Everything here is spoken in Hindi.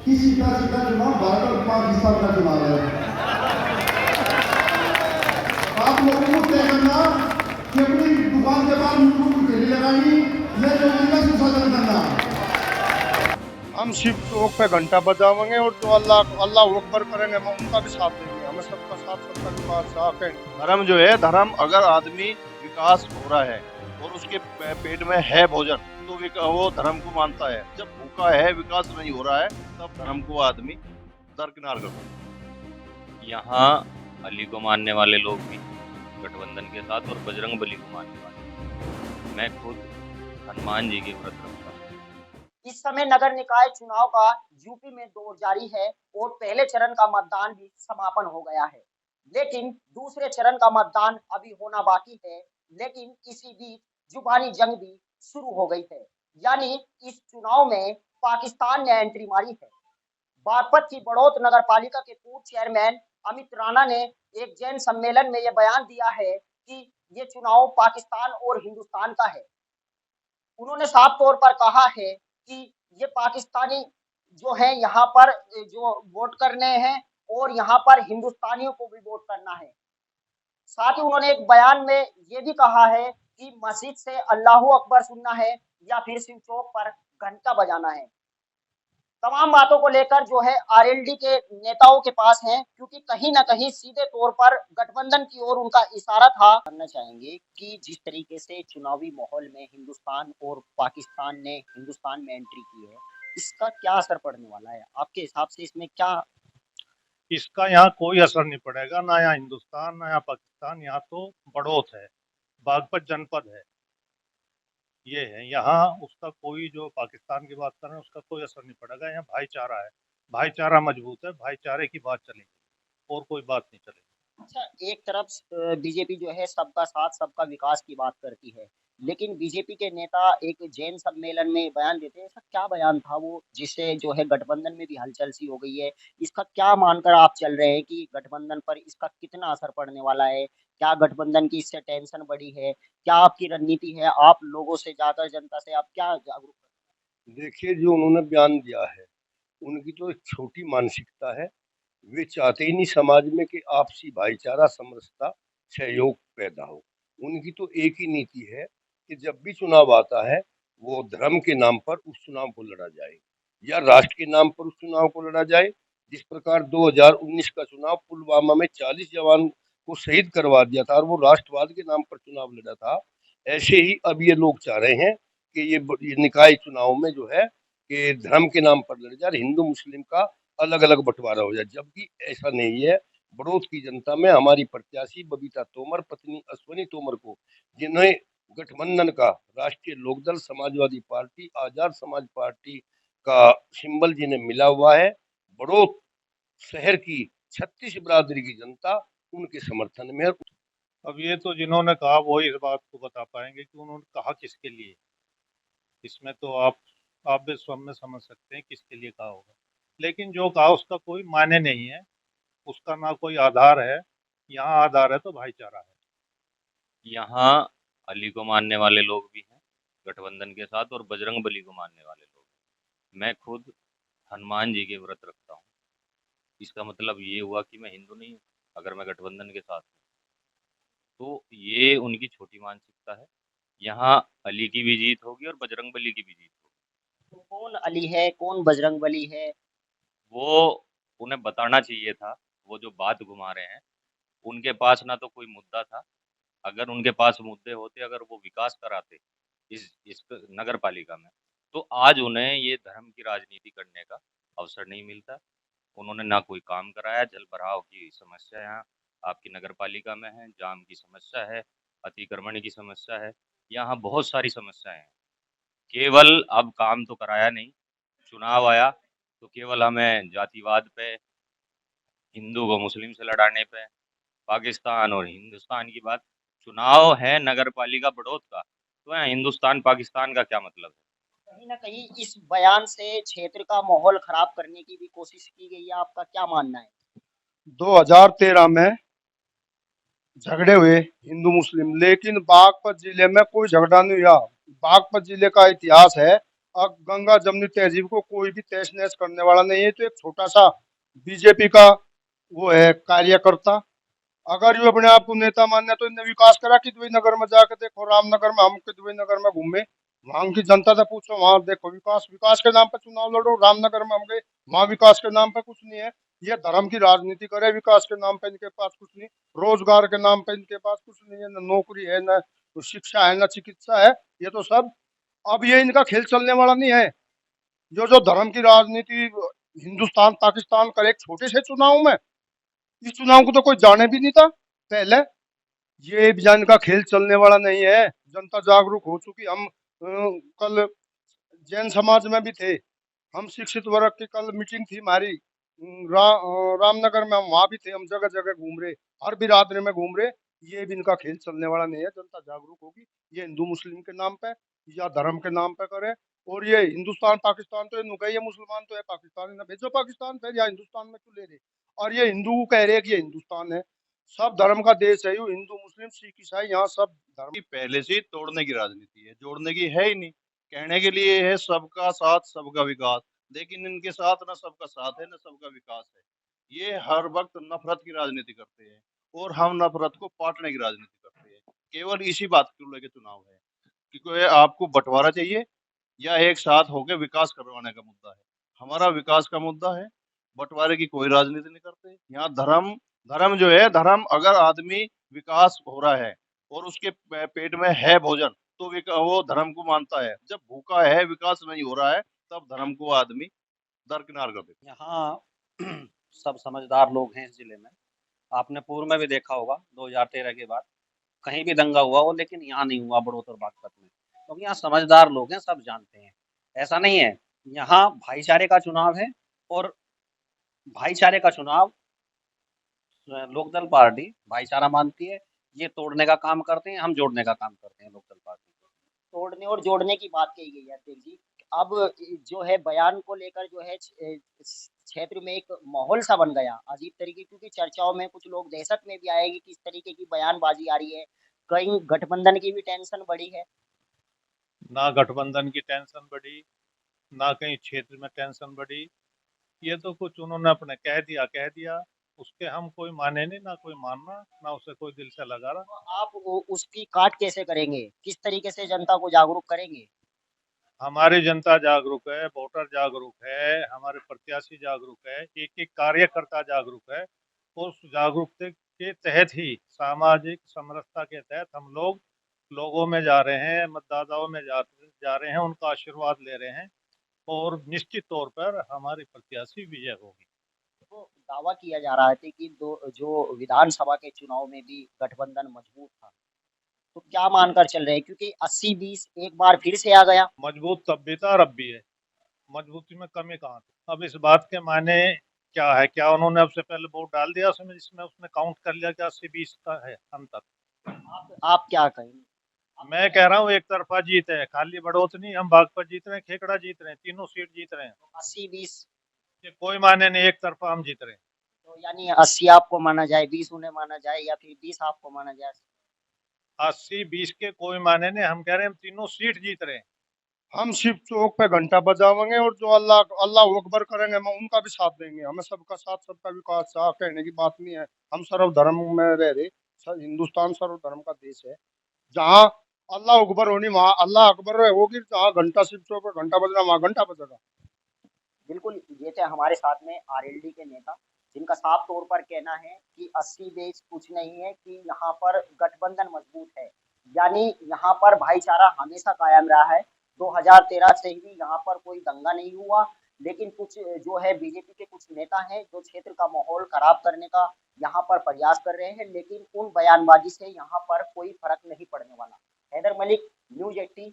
कि सीधा सीधा चुनाव भारत और पाकिस्तान का चुनाव है। आप लोगों को तय करना कि अपनी दुकान के बाहर मुझको ठेली लगानी या जो जिला सुशासन करना। हम शिव चौक पे घंटा बजावेंगे और जो अल्लाह अल्लाह अकबर करेंगे हम उनका भी साथ देंगे। हमें सबका साथ सबका विकास साथ है। धर्म जो है, धर्म अगर आदमी विकास हो रहा है और उसके पेट में है भोजन तो वो धर्म को मानता है। जब भूखा है, विकास नहीं हो रहा है, तब धर्म को आदमी दरकिनार करता है। यहाँ अली को मानने वाले लोग भी गठबंधन के साथ और बजरंग बली को मानने वाले। मैं खुद हनुमान जी के व्रत रखता हूँ। इस समय नगर निकाय चुनाव का यूपी में दौर जारी है और पहले चरण का मतदान भी समापन हो गया है, लेकिन दूसरे चरण का मतदान अभी होना बाकी है। लेकिन इसी बीच जुबानी जंग भी शुरू हो गई है, यानी इस चुनाव में पाकिस्तान ने एंट्री मारी है। बागपत की बड़ौत नगर पालिका के पूर्व चेयरमैन अमित राणा ने एक जैन सम्मेलन में यह बयान दिया है कि ये चुनाव पाकिस्तान और हिंदुस्तान का है। उन्होंने साफ तौर पर कहा है कि ये पाकिस्तानी जो है यहाँ पर जो वोट करने हैं और यहाँ पर हिंदुस्तानियों को भी वोट करना है। साथ ही उन्होंने एक बयान में ये भी कहा है कि मस्जिद से अल्लाहू अकबर सुनना है या फिर शिव चौक पर घंटा बजाना है। तमाम बातों को लेकर जो है आरएलडी के नेताओं के पास हैं, क्योंकि कहीं ना कहीं सीधे तौर पर गठबंधन की ओर उनका इशारा था। जानना चाहेंगे कि जिस तरीके से चुनावी माहौल में हिंदुस्तान और पाकिस्तान ने हिंदुस्तान में एंट्री की है, इसका क्या असर पड़ने वाला है आपके हिसाब से? इसमें क्या इसका यहाँ कोई असर नहीं पड़ेगा, ना यहाँ हिंदुस्तान ना यहाँ पाकिस्तान। यहाँ तो बड़ौत है, बागपत जनपद है, ये है। यहाँ उसका कोई, जो पाकिस्तान की बात कर रहे हैं, उसका कोई असर नहीं पड़ेगा। यहाँ भाईचारा है, भाईचारा मजबूत है, भाईचारे की बात चलेगी और कोई बात नहीं चलेगी। अच्छा, एक तरफ बीजेपी जो है सबका साथ सबका विकास की बात करती है, लेकिन बीजेपी के नेता एक जैन सम्मेलन में बयान देते हैं। ऐसा क्या बयान था वो जिससे जो है गठबंधन में भी हलचल सी हो गई है? इसका क्या मानकर आप चल रहे हैं कि गठबंधन पर इसका कितना असर पड़ने वाला है? क्या गठबंधन की इससे टेंशन बढ़ी है? क्या आपकी रणनीति है? आप लोगों से जाकर जनता से आप क्या जागरूक? देखिए, जो उन्होंने बयान दिया है, उनकी तो एक छोटी मानसिकता है। वे चाहते ही नहीं समाज में कि आपसी भाईचारा, समरसता, सहयोग पैदा हो। उनकी तो एक ही नीति है कि जब भी चुनाव आता है, वो धर्म के नाम पर उस चुनाव को लड़ा जाए या राष्ट्र के नाम पर उस चुनाव को लड़ा जाए। जिस प्रकार 2019 का चुनाव पुलवामा में 40 जवान को शहीद करवा दिया था और वो राष्ट्रवाद के नाम पर चुनाव लड़ा था, ऐसे ही अब ये लोग चाह रहे हैं कि ये निकाय चुनाव में जो है कि धर्म के नाम पर लड़ जाए, हिंदू मुस्लिम का अलग अलग बंटवारा हो जाए, जबकि ऐसा नहीं है। बड़ौत की जनता में हमारी प्रत्याशी बबीता तोमर, पत्नी अश्वनी तोमर को, जिन्हें गठबंधन का राष्ट्रीय लोकदल, समाजवादी पार्टी, आजाद समाज पार्टी का सिंबल जिन्हें मिला हुआ है, बड़ौत शहर की 36 बिरादरी की जनता उनके समर्थन में है। अब ये तो जिन्होंने कहा वो इस बात को बता पाएंगे कि उन्होंने कहा किसके लिए। इसमें तो आप भी स्वयं में समझ सकते हैं किसके लिए कहा होगा, लेकिन जो कहा उसका कोई मायने नहीं है, उसका ना कोई आधार है। यहाँ आधार है तो भाईचारा है। यहाँ अली को मानने वाले लोग भी हैं गठबंधन के साथ और बजरंग बली को मानने वाले लोग हैं। मैं खुद हनुमान जी के व्रत रखता हूँ। इसका मतलब ये हुआ कि मैं हिंदू नहीं हूँ अगर मैं गठबंधन के साथ हूँ। तो ये उनकी छोटी मानसिकता है। यहाँ अली की भी जीत होगी और बजरंग बली की भी जीत होगी। तो कौन अली है, कौन बजरंग बली है? वो उन्हें बताना चाहिए था। वो जो बात घुमा रहे हैं, उनके पास ना तो कोई मुद्दा था। अगर उनके पास मुद्दे होते, अगर वो विकास कराते इस नगर पालिका में, तो आज उन्हें ये धर्म की राजनीति करने का अवसर नहीं मिलता। उन्होंने ना कोई काम कराया। जल भराव की समस्या यहाँ आपकी नगर पालिका में है, जाम की समस्या है, अतिक्रमण की समस्या है, यहाँ बहुत सारी समस्याएं हैं। केवल अब काम तो कराया नहीं। चुनाव आया तो केवल हमें जातिवाद पे, हिंदू को मुस्लिम से लड़ाने पे, पाकिस्तान और हिंदुस्तान की बात। चुनाव है नगर पालिका बड़ौत का, तो यहाँ हिंदुस्तान पाकिस्तान का क्या मतलब है? कहीं ना कहीं इस बयान से क्षेत्र का माहौल खराब करने की भी कोशिश की गई है, आपका क्या मानना है? 2013 में झगड़े हुए हिंदू मुस्लिम, लेकिन बागपत जिले में कोई झगड़ा नहीं हुआ। बागपत जिले का इतिहास है गंगा जमुनी तहजीब को कोई भी तहस नहस करने वाला नहीं है। तो एक छोटा सा बीजेपी का वो है कार्यकर्ता। अगर ये अपने आप को नेता मानना है, तो इन्हें विकास करा किदवई नगर में जाकर देखो। रामनगर में हम किदवई नगर में घूमे, वहां की जनता से पूछो, वहां देखो विकास। विकास के नाम पे चुनाव लड़ो। रामनगर में हम गए, वहां विकास के नाम पे कुछ नहीं है। ये धर्म की राजनीति करे, विकास के नाम पे इनके पास कुछ नहीं। रोजगार के नाम पे इनके पास कुछ नहीं है, न नौकरी है, न शिक्षा है, न चिकित्सा है। ये तो सब, अब ये इनका खेल चलने वाला नहीं है। जो जो धर्म की राजनीति हिंदुस्तान पाकिस्तान करे एक छोटे से चुनाव में, इस चुनाव को तो कोई जाने भी नहीं था पहले। ये विज्ञान का खेल चलने वाला नहीं है। जनता जागरूक हो चुकी। हम कल जैन समाज में भी थे, हम शिक्षित वर्ग की कल मीटिंग थी हमारी रामनगर में, हम वहां भी थे। हम जगह जगह घूम रहे, हर बिरादरी में घूम रहे। ये भी इनका खेल चलने वाला नहीं है। जनता जागरूक होगी। ये हिंदू मुस्लिम के नाम पे या धर्म के नाम पे करे। और ये हिंदुस्तान पाकिस्तान तो इन्हों ये मुसलमान तो है पाकिस्तान, ना भेजो पाकिस्तान फिर, या हिंदुस्तान में क्यों ले रहे। और ये हिंदू कह रहे हैं कि ये हिंदुस्तान है। सब धर्म का देश है, ये हिंदू मुस्लिम सिख ईसाई, यहाँ सब धर्म। की पहले से ही तोड़ने की राजनीति है, जोड़ने की है ही नहीं। कहने के लिए है सबका साथ सबका विकास, लेकिन इनके साथ ना सबका साथ है ना सबका विकास है। ये हर वक्त नफरत की राजनीति करते हैं और हम नफरत को पाटने की राजनीति करते हैं। केवल इसी बात को लेकर चुनाव है कि कोई आपको बंटवारा चाहिए या एक साथ होकर विकास करवाने का मुद्दा है। हमारा विकास का मुद्दा है, बंटवारे की कोई राजनीति नहीं करते। यहाँ धर्म, धर्म जो है, धर्म अगर आदमी विकास हो रहा है और उसके पेट में है भोजन, तो वो धर्म को मानता है। जब भूखा है, विकास नहीं हो रहा है, तब धर्म को आदमी दरकिनार कर देता है। यहाँ सब समझदार लोग हैं इस जिले में। आपने पूर्व में भी देखा होगा 2013 के बाद कहीं भी दंगा हुआ हो, लेकिन यहाँ नहीं हुआ बड़ौतर बागपत में, क्योंकि यहाँ समझदार लोग हैं, सब जानते हैं। ऐसा नहीं है, यहाँ भाईचारे का चुनाव है। और भाईचारे का चुनाव लोकदल पार्टी भाईचारा मानती है। ये तोड़ने का काम करते हैं, हम जोड़ने का काम करते हैं लोकदल पार्टी को। तोड़ने और जोड़ने की बात कही गई है अध्यक्ष जी। अब जो है बयान को लेकर जो है क्षेत्र में एक माहौल सा बन गया अजीब तरीके, क्योंकि चर्चाओं में कुछ लोग दहशत में भी आएगी कि इस तरीके की बयानबाजी आ रही है। कहीं गठबंधन की भी टेंशन बढ़ी है। ना गठबंधन की टेंशन बढ़ी, ना कहीं क्षेत्र में टेंशन बढ़ी। ये तो कुछ उन्होंने अपने कह दिया, उसके हम कोई माने नहीं, ना कोई मानना, ना उसे कोई दिल से लगा रहा। तो आप उसकी काट कैसे करेंगे, किस तरीके से जनता को जागरूक करेंगे? हमारी जनता जागरूक है, वोटर जागरूक है, हमारे प्रत्याशी जागरूक है, एक एक कार्यकर्ता जागरूक है। और उस जागरूकता के तहत ही, सामाजिक समरसता के तहत हम लोग लोगों में जा रहे हैं, मतदाताओं में जा रहे हैं, उनका आशीर्वाद ले रहे हैं। और निश्चित तौर पर हमारी प्रत्याशी विजय होगी। तो दावा किया जा रहा है कि जो विधानसभा के चुनाव में भी गठबंधन मजबूत था, तो क्या मानकर चल रहे हैं, क्योंकि 80-20 एक बार फिर से आ गया। मजबूत तब भी था और अब भी है, मजबूती में कमी कहाँ थी। अब इस बात के माने क्या है, क्या उन्होंने अब से पहले वोट डाल दिया उसमें, जिसमें उसने काउंट कर लिया कि 80-20 का है अंतर। आप क्या कहेंगे? मैं कह रहा हूँ एक तरफा जीत है, खाली बढ़ोत नहीं। हम बागपत जीत रहे हैं, खेकड़ा जीत रहे हैं, तीनों सीट जीत रहे हैं। 80-20 ये कोई माने नहीं, एक तरफा हम जीत रहे हैं। तो यानी 80 आपको माना जाए, 20 उन्हें माना जाए, या फिर 20 आपको माना जाए? 80-20 के कोई माने नहीं, हम कह रहे हैं हम तीनों सीट जीत रहे हैं। हम शिव चौक पे घंटा बजावेंगे और जो अल्लाह अल्लाह अकबर करेंगे, हम उनका भी साथ देंगे। हमें सबका साथ सबका विकास चाह कहने की बात नहीं है। हम सर्वधर्म में रह रहे। हिंदुस्तान सर्वधर्म का देश है। जहाँ अल्लाह अकबर होनी, वहाँ अल्लाह अकबर होगी। जहाँ घंटा शिव चौक पे घंटा बजना, वहाँ घंटा बजेगा। बिल्कुल, ये थे हमारे साथ में आरएलडी के नेता, जिनका साफ तौर पर कहना है कि 80-20 कुछ नहीं है, कि यहाँ पर गठबंधन मजबूत है। यानी यहाँ पर भाईचारा हमेशा कायम रहा है। 2013 से ही यहाँ पर कोई दंगा नहीं हुआ, लेकिन कुछ जो है बीजेपी के कुछ नेता हैं जो क्षेत्र का माहौल खराब करने का यहाँ पर प्रयास कर रहे हैं, लेकिन उन बयानबाजी से यहाँ पर कोई फर्क नहीं पड़ने वाला। हैदर मलिक, न्यूज़ 18।